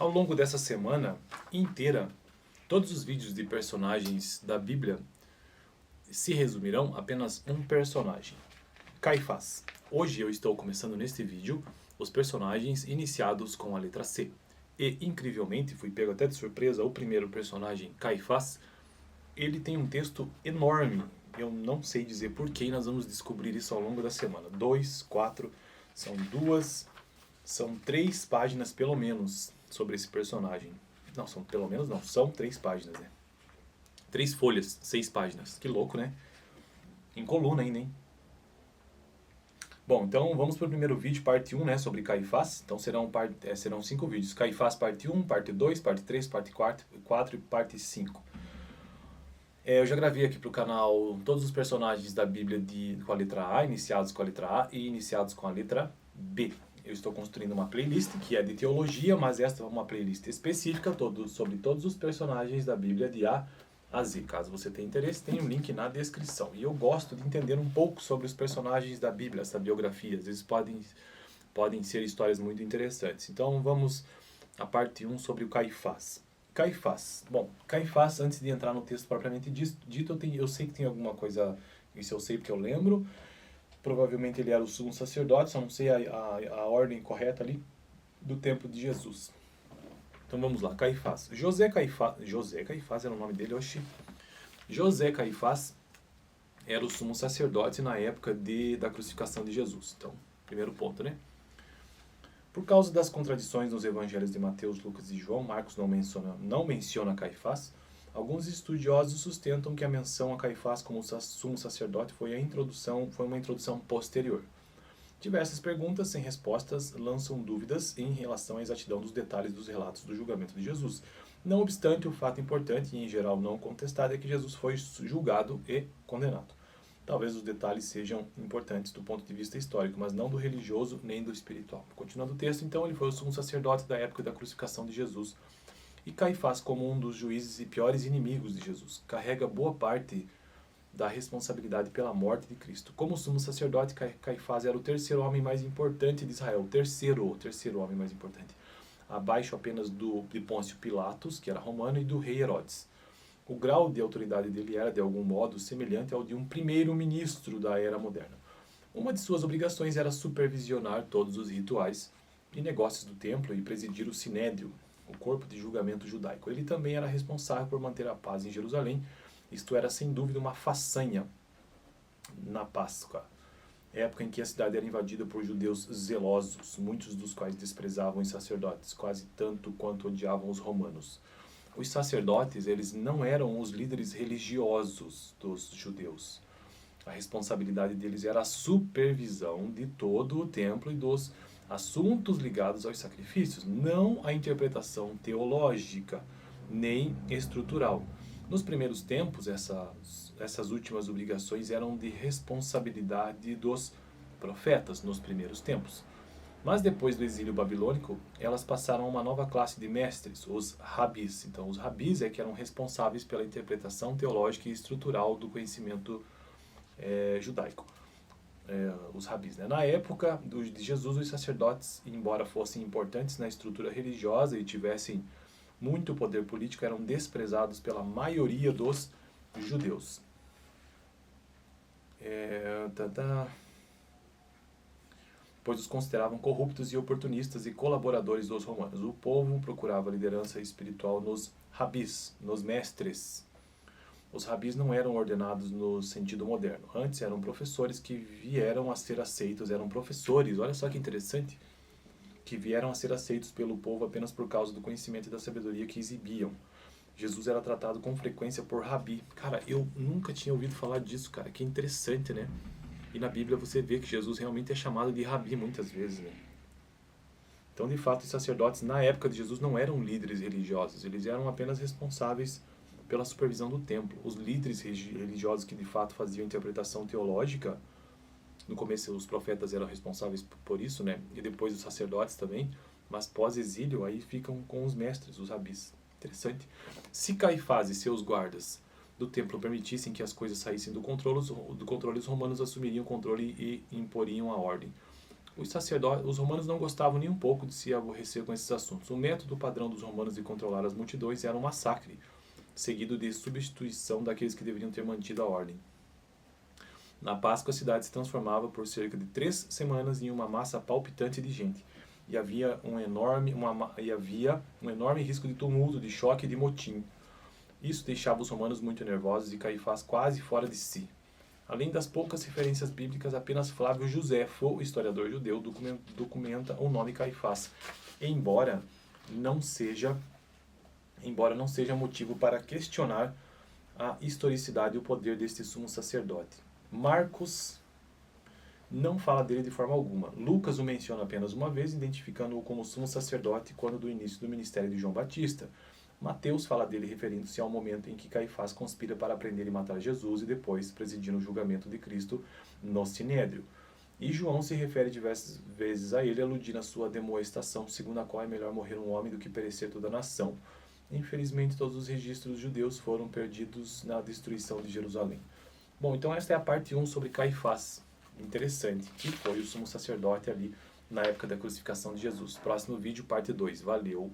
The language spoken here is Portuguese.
Ao longo dessa semana inteira, todos os vídeos de personagens da Bíblia se resumirão a apenas um personagem, Caifás. Hoje eu estou começando neste vídeo os personagens iniciados com a letra C. E, incrivelmente, fui pego até de surpresa, o primeiro personagem, Caifás, ele tem um texto enorme. Eu não sei dizer porquê, nós vamos descobrir isso ao longo da semana. 2, 4, são 3 páginas pelo menos sobre esse personagem. Não, são 3 páginas, né? 3 folhas, 6 páginas. Que louco, né? Em coluna ainda, hein? Bom, então vamos para o primeiro vídeo, parte 1, né, sobre Caifás. Então serão 5 vídeos. Caifás, parte 1, parte 2, parte 3, parte 4 e parte 5. Eu já gravei aqui para o canal todos os personagens da Bíblia com a letra A, iniciados com a letra A e iniciados com a letra B. Eu estou construindo uma playlist que é de teologia, mas esta é uma playlist específica sobre todos os personagens da Bíblia de A a Z. Caso você tenha interesse, tem um link na descrição. E eu gosto de entender um pouco sobre os personagens da Bíblia, essa biografia. Às vezes podem ser histórias muito interessantes. Então vamos à parte 1 sobre o Caifás. Caifás. Bom, Caifás, antes de entrar no texto propriamente dito, eu sei que tem alguma coisa, isso eu sei porque eu lembro. Provavelmente ele era o sumo sacerdote, só não sei a ordem correta ali do tempo de Jesus. Então vamos lá, Caifás. José Caifás era o nome dele, oxi. José Caifás era o sumo sacerdote na época da crucificação de Jesus. Então, primeiro ponto, né? Por causa das contradições nos evangelhos de Mateus, Lucas e João, Marcos não menciona Caifás. Alguns estudiosos sustentam que a menção a Caifás como sumo sacerdote foi uma introdução posterior. Diversas perguntas sem respostas lançam dúvidas em relação à exatidão dos detalhes dos relatos do julgamento de Jesus. Não obstante, o fato importante, e em geral não contestado, é que Jesus foi julgado e condenado. Talvez os detalhes sejam importantes do ponto de vista histórico, mas não do religioso nem do espiritual. Continuando o texto, então, ele foi o sumo sacerdote da época da crucificação de Jesus. E Caifás, como um dos juízes e piores inimigos de Jesus, carrega boa parte da responsabilidade pela morte de Cristo. Como sumo sacerdote, Caifás era o terceiro homem mais importante de Israel. O terceiro homem mais importante. Abaixo apenas de Pôncio Pilatos, que era romano, e do rei Herodes. O grau de autoridade dele era, de algum modo, semelhante ao de um primeiro-ministro da era moderna. Uma de suas obrigações era supervisionar todos os rituais e negócios do templo e presidir o Sinédrio, o corpo de julgamento judaico. Ele também era responsável por manter a paz em Jerusalém. Isto era, sem dúvida, uma façanha na Páscoa, época em que a cidade era invadida por judeus zelosos, muitos dos quais desprezavam os sacerdotes, quase tanto quanto odiavam os romanos. Os sacerdotes, eles não eram os líderes religiosos dos judeus. A responsabilidade deles era a supervisão de todo o templo e dos assuntos ligados aos sacrifícios, não a interpretação teológica, nem estrutural. Nos primeiros tempos, essas últimas obrigações eram de responsabilidade dos profetas, nos primeiros tempos. Mas depois do exílio babilônico, elas passaram a uma nova classe de mestres, os rabis. Então, os rabis que eram responsáveis pela interpretação teológica e estrutural do conhecimento judaico. Os rabis, né? Na época de Jesus, os sacerdotes, embora fossem importantes na estrutura religiosa e tivessem muito poder político, eram desprezados pela maioria dos judeus. Pois os consideravam corruptos e oportunistas e colaboradores dos romanos. O povo procurava liderança espiritual nos rabis, nos mestres. Os rabis não eram ordenados no sentido moderno. Antes eram professores que vieram a ser aceitos, eram professores, olha só que interessante, que vieram a ser aceitos pelo povo apenas por causa do conhecimento e da sabedoria que exibiam. Jesus era tratado com frequência por rabi. Cara, eu nunca tinha ouvido falar disso, cara, que interessante, né? E na Bíblia você vê que Jesus realmente é chamado de rabi muitas vezes, né? Então, de fato, os sacerdotes na época de Jesus não eram líderes religiosos, eles eram apenas responsáveis pela supervisão do templo. Os líderes religiosos que de fato faziam interpretação teológica, no começo os profetas eram responsáveis por isso, né? E depois os sacerdotes também, mas pós-exílio aí ficam com os mestres, os rabis. Interessante. Se Caifás e seus guardas do templo permitissem que as coisas saíssem do controle, os romanos assumiriam o controle e imporiam a ordem. Os romanos não gostavam nem um pouco de se aborrecer com esses assuntos. O método padrão dos romanos de controlar as multidões era um massacre, seguido de substituição daqueles que deveriam ter mantido a ordem. Na Páscoa, a cidade se transformava por cerca de 3 semanas em uma massa palpitante de gente. E havia um enorme risco de tumulto, de choque e de motim. Isso deixava os romanos muito nervosos e Caifás quase fora de si. Além das poucas referências bíblicas, apenas Flávio Josefo, historiador judeu, documenta o nome Caifás, embora não seja motivo para questionar a historicidade e o poder deste sumo sacerdote. Marcos não fala dele de forma alguma. Lucas o menciona apenas uma vez, identificando-o como sumo sacerdote quando do início do ministério de João Batista. Mateus fala dele referindo-se ao momento em que Caifás conspira para prender e matar Jesus e depois presidir o julgamento de Cristo no Sinédrio. E João se refere diversas vezes a ele, aludindo à sua demoestação, segundo a qual é melhor morrer um homem do que perecer toda a nação. Infelizmente, todos os registros judeus foram perdidos na destruição de Jerusalém. Bom, então esta é a parte 1 sobre Caifás. Interessante, que foi o sumo sacerdote ali na época da crucificação de Jesus. Próximo vídeo, parte 2. Valeu!